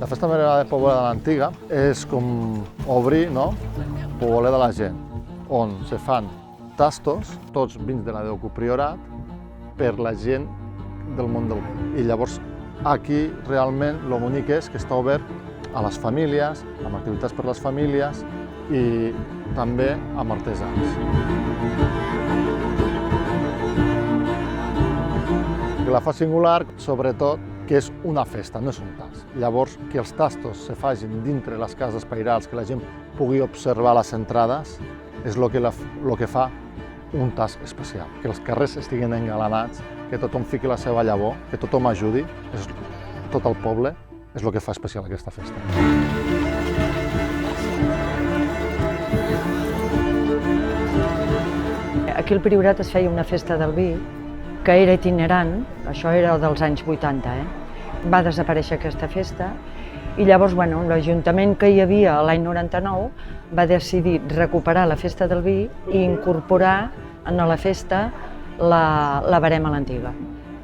La festa major de Poble de l'Antiga és com obrir Poble de la gent, on se fan tastos, tots vins de la Déu Priorat, per la gent del món del vi. I llavors aquí realment el bonic és que està obert a les famílies, amb activitats per a les famílies i també amb artesans. La fa singular, sobretot, que és una festa, no és un tast. Llavors, que els tastos se facin dintre les cases pairals, que la gent pugui observar les entrades, és el que fa un tast especial. Que els carrers estiguin engalanats, que tothom fiqui la seva llavor, que tothom ajudi, tot el poble, és el que fa especial aquesta festa. Aquí al Priorat es feia una festa del vi que era itinerant, això era dels anys 80, Va desaparèixer aquesta festa i llavors l'Ajuntament que hi havia l'any 99 va decidir recuperar la festa del vi i incorporar en la festa la verema a l'antiga,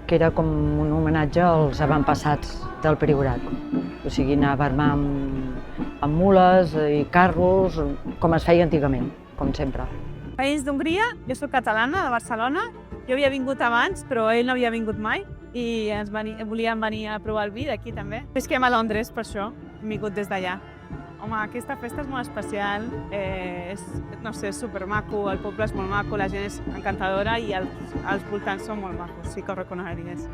que era com un homenatge als avantpassats del Priorat. O sigui, anar a vermar amb mules i carros, com es feia antigament, com sempre. País d'Hongria, jo soc catalana, de Barcelona. Jo havia vingut abans, però ell no havia vingut mai i volíem venir a provar el vi d'aquí també. Visquem a Londres, per això, hem vingut des d'allà. Home, aquesta festa és molt especial, és supermaco, el poble és molt maco, la gent és encantadora i els voltants són molt macos, sí que ho reconeixeries.